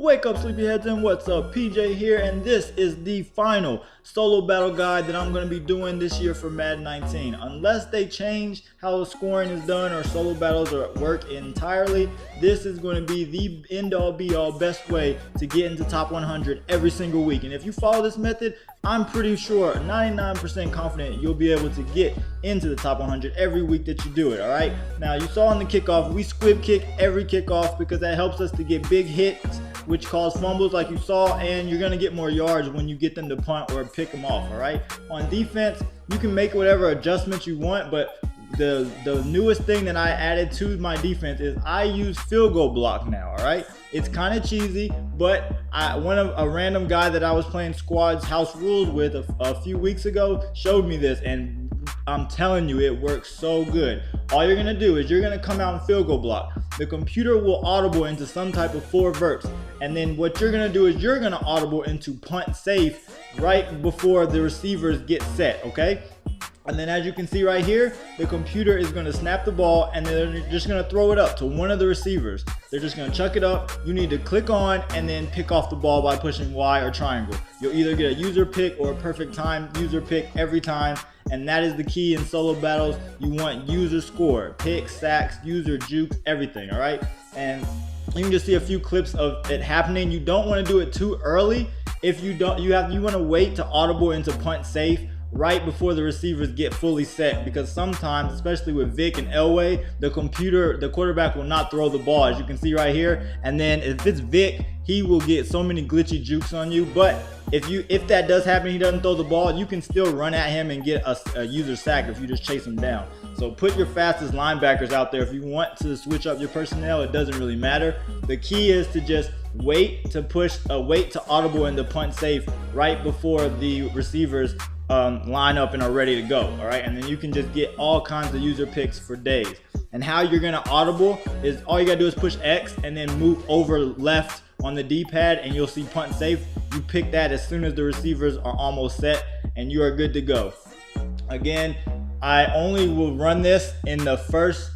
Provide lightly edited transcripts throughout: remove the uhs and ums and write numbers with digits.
Wake up, sleepyheads, and what's up? PJ here, and this is the final solo battle guide that I'm going to be doing this year for Madden 19. Unless they change how the scoring is done or solo battles work entirely, this is going to be the end-all be-all best way to get into top 100 every single week. And if you follow this method, I'm pretty sure, 99% confident, you'll be able to get into the top 100 every week that you do it, all right? Now, you saw on the kickoff, we squib kick every kickoff because that helps us to get big hits, which cause fumbles like you saw, and you're gonna get more yards when you get them to punt or pick them off, all right? On defense, you can make whatever adjustments you want, but the newest thing that I added to my defense is I use field goal block now, all right? It's kind of cheesy, but a random guy that I was playing squads house rules with a few weeks ago showed me this, and I'm telling you, it works so good. All you're gonna do is you're gonna come out and field goal block. The computer will audible into some type of 4 verts, and then what you're gonna do is you're gonna audible into punt safe right before the receivers get set, okay? And then as you can see right here, the computer is going to snap the ball and they're just going to throw it up to one of the receivers. They're just going to chuck it up. You need to click on and then pick off the ball by pushing Y or triangle. You'll either get a user pick or a perfect time user pick every time. And that is the key in solo battles. You want user score, picks, sacks, user jukes, everything, all right? And you can just see a few clips of it happening. You don't want to do it too early. If you don't, you want to wait to audible into punt safe right before the receivers get fully set, because sometimes, especially with Vic and Elway, the quarterback will not throw the ball, as you can see right here. And then if it's Vic, he will get so many glitchy jukes on you. But if that does happen, he doesn't throw the ball, you can still run at him and get a user sack if you just chase him down. So put your fastest linebackers out there. If you want to switch up your personnel, it doesn't really matter. The key is to just wait to audible into punt safe right before the receivers line up and are ready to go, all right? And then you can just get all kinds of user picks for days. And how you're gonna audible is all you gotta do is push X and then move over left on the D-pad and you'll see punt safe. You pick that as soon as the receivers are almost set and you are good to go. Again, I only will run this in the first,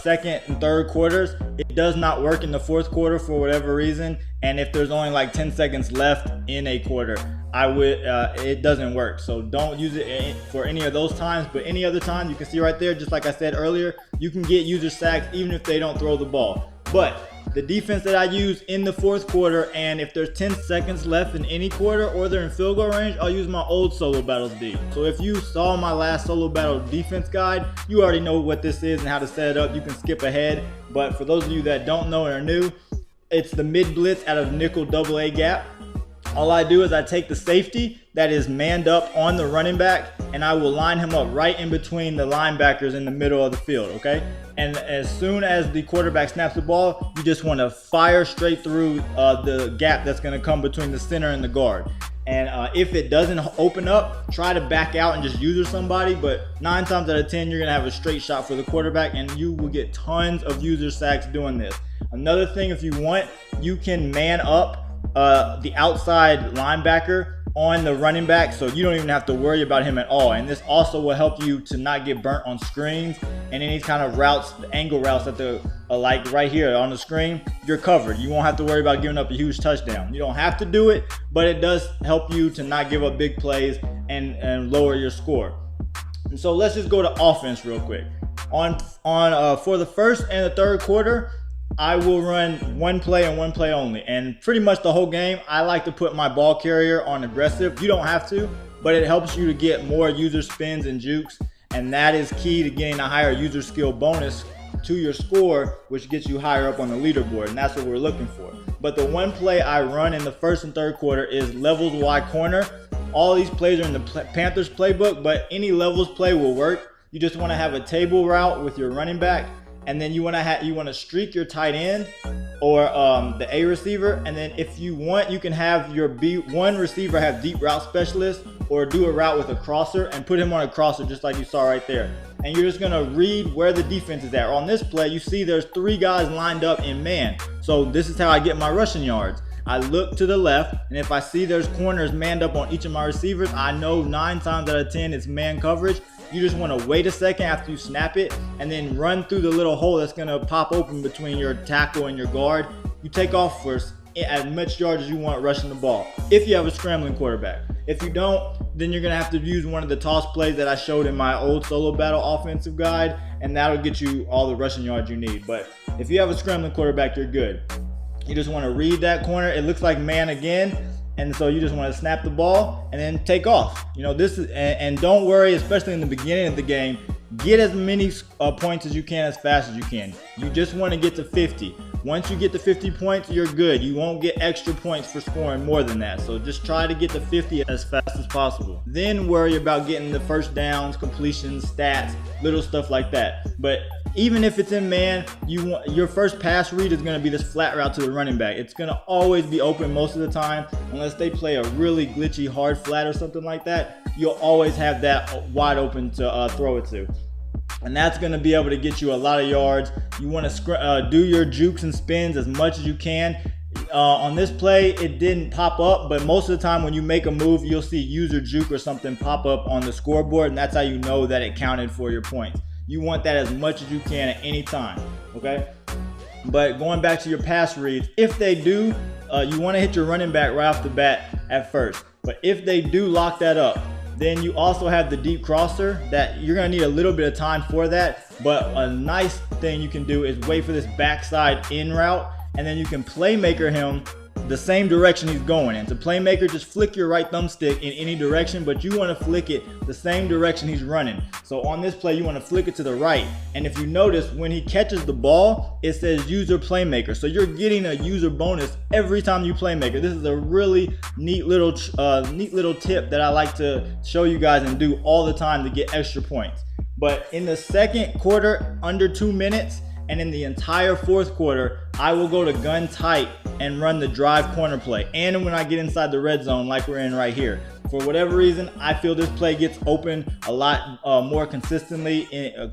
second, and third quarters. It does not work in the fourth quarter for whatever reason. And if there's only like 10 seconds left in a quarter, it doesn't work. So don't use it for any of those times, but any other time, you can see right there, just like I said earlier, you can get user sacks even if they don't throw the ball. But the defense that I use in the fourth quarter, and if there's 10 seconds left in any quarter or they're in field goal range, I'll use my old solo battles D. So if you saw my last solo battle defense guide, you already know what this is and how to set it up. You can skip ahead. But for those of you that don't know and are new, it's the mid blitz out of nickel AA gap. All I do is I take the safety that is manned up on the running back and I will line him up right in between the linebackers in the middle of the field, okay? And as soon as the quarterback snaps the ball, you just want to fire straight through the gap that's going to come between the center and the guard. And if it doesn't open up, try to back out and just user somebody, but 9 times out of 10, you're going to have a straight shot for the quarterback and you will get tons of user sacks doing this. Another thing, if you want, you can man up the outside linebacker on the running back, so you don't even have to worry about him at all. And this also will help you to not get burnt on screens and any kind of routes, the angle routes that like right here on the screen, you're covered. You won't have to worry about giving up a huge touchdown. You don't have to do it, but it does help you to not give up big plays and lower your score. And so let's just go to offense real quick. For the first and the third quarter, I will run one play and one play only, and pretty much the whole game I like to put my ball carrier on aggressive. You don't have to, but it helps you to get more user spins and jukes, and that is key to getting a higher user skill bonus to your score, which gets you higher up on the leaderboard, and that's what we're looking for. But the one play I run in the first and third quarter is levels wide corner. All these plays are in the Panthers playbook, but any levels play will work. You just want to have a table route with your running back, and then you want to streak your tight end or the A receiver, and then if you want, you can have your B1 receiver have deep route specialist or do a route with a crosser and put him on a crosser just like you saw right there. And you're just gonna read where the defense is at. On this play, you see there's 3 guys lined up in man. So this is how I get my rushing yards. I look to the left, and if I see there's corners manned up on each of my receivers, I know 9 times out of 10 it's man coverage. You just want to wait a second after you snap it and then run through the little hole that's going to pop open between your tackle and your guard. You take off for as much yards as you want rushing the ball, if you have a scrambling quarterback. If you don't, then you're gonna have to use one of the toss plays that I showed in my old solo battle offensive guide, and that'll get you all the rushing yards you need. But if you have a scrambling quarterback, you're good. You just want to read that corner. It looks like man again, and so you just want to snap the ball and then take off. You know, this is, and don't worry, especially in the beginning of the game, get as many points as you can as fast as you can. You just want to get to 50. Once you get to 50 points, you're good. You won't get extra points for scoring more than that. So just try to get to 50 as fast as possible. Then worry about getting the first downs, completions, stats, little stuff like that. But even if it's in man, your first pass read is going to be this flat route to the running back. It's going to always be open most of the time, unless they play a really glitchy hard flat or something like that. You'll always have that wide open to throw it to. And that's going to be able to get you a lot of yards. You want to do your jukes and spins as much as you can. On this play, it didn't pop up, but most of the time when you make a move, you'll see user juke or something pop up on the scoreboard, and that's how you know that it counted for your points. You want that as much as you can at any time, okay? But going back to your pass reads, if they do, you want to hit your running back right off the bat at first. But if they do lock that up, then you also have the deep crosser that you're going to need a little bit of time for that. But a nice thing you can do is wait for this backside in route, and then you can playmaker him the same direction he's going in. To playmaker, just flick your right thumbstick in any direction, but you want to flick it the same direction he's running. So on this play, you want to flick it to the right. And if you notice, when he catches the ball, it says user playmaker. So you're getting a user bonus every time you playmaker. This is a really neat little tip that I like to show you guys and do all the time to get extra points. But in the second quarter, under 2 minutes, and in the entire fourth quarter, I will go to gun tight and run the drive corner play. And when I get inside the red zone like we're in right here, for whatever reason, I feel this play gets open a lot more consistently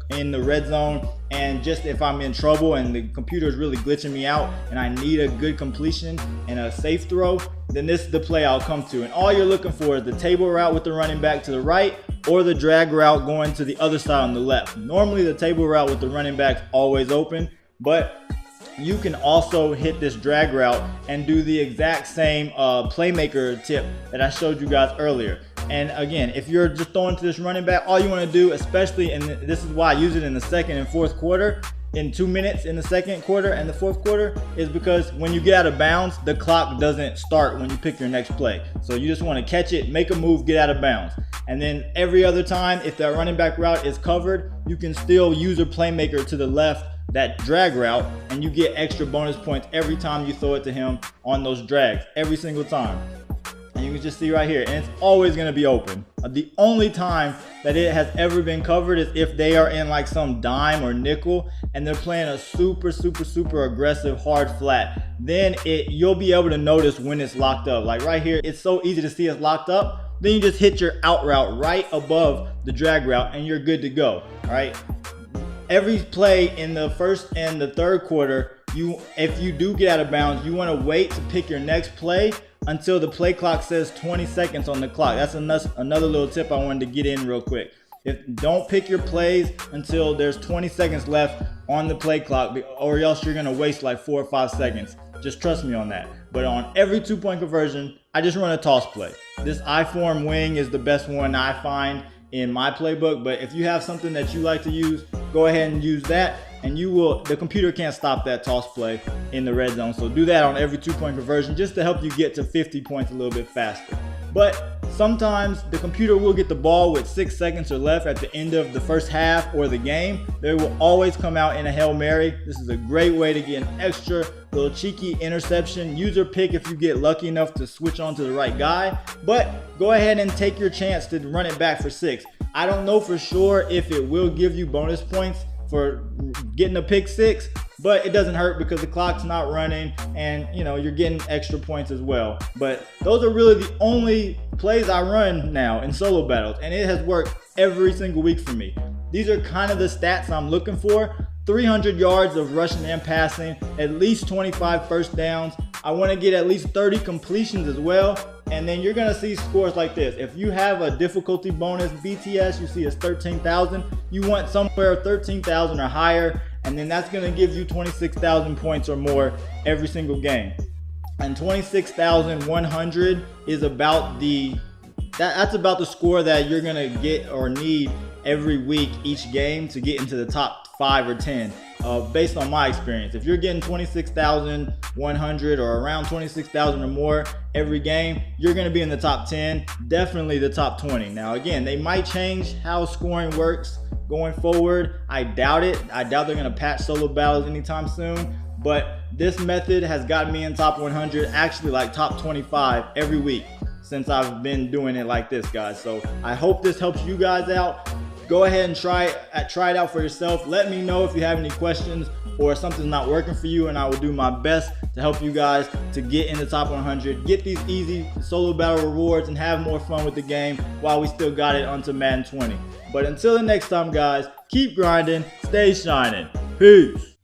in the red zone. And just if I'm in trouble and the computer is really glitching me out and I need a good completion and a safe throw, then this is the play I'll come to. And all you're looking for is the table route with the running back to the right, or the drag route going to the other side on the left. Normally the table route with the running back always open, but you can also hit this drag route and do the exact same playmaker tip that I showed you guys earlier. And again, if you're just throwing to this running back, all you want to do, especially, and this is why I use it in the second and fourth quarter, in 2 minutes in the second quarter and the fourth quarter, is because when you get out of bounds, the clock doesn't start when you pick your next play. So you just want to catch it, make a move, get out of bounds. And then every other time, if that running back route is covered, you can still use a playmaker to the left, that drag route, and you get extra bonus points every time you throw it to him on those drags, every single time. And you can just see right here, and it's always going to be open. The only time that it has ever been covered is if they are in like some dime or nickel and they're playing a super aggressive hard flat. Then you'll be able to notice when it's locked up. Like right here, it's so easy to see it's locked up. Then you just hit your out route right above the drag route and you're good to go. All right. Every play in the first and the third quarter, if you do get out of bounds, you want to wait to pick your next play until the play clock says 20 seconds on the clock. That's another little tip I wanted to get in real quick. Don't pick your plays until there's 20 seconds left on the play clock, or else you're going to waste like 4 or 5 seconds. Just trust me on that. But on every 2-point conversion, I just run a toss play. This I-form wing is the best one I find in my playbook, but if you have something that you like to use, go ahead and use that, and the computer can't stop that toss play in the red zone. So do that on every 2-point conversion just to help you get to 50 points a little bit faster. But sometimes the computer will get the ball with 6 seconds or left at the end of the first half or the game. They will always come out in a Hail Mary. This is a great way to get an extra little cheeky interception. User pick if you get lucky enough to switch on to the right guy. But go ahead and take your chance to run it back for 6. I don't know for sure if it will give you bonus points for getting a pick 6, but it doesn't hurt because the clock's not running and you're getting extra points as well. But those are really the only plays I run now in solo battles, and it has worked every single week for me. These are kind of the stats I'm looking for. 300 yards of rushing and passing, at least 25 first downs. I want to get at least 30 completions as well. And then you're going to see scores like this. If you have a difficulty bonus BTS, you see it's 13,000. You want somewhere 13,000 or higher. And then that's going to give you 26,000 points or more every single game. And 26,100 is about that's about the score that you're gonna get or need every week, each game, to get into the top 5 or 10. Based on my experience, if you're getting 26,100 or around 26,000 or more every game, you're going to be in the top 10, definitely the top 20. Now again, they might change how scoring works going forward. I doubt it. I doubt they're going to patch solo battles anytime soon, but this method has gotten me in top 100, actually like top 25 every week since I've been doing it like this, guys. So I hope this helps you guys out. Go ahead and try it out for yourself. Let me know if you have any questions or something's not working for you, and I will do my best to help you guys to get in the top 100, get these easy solo battle rewards, and have more fun with the game while we still got it onto Madden 20. But until the next time, guys, keep grinding, stay shining. Peace.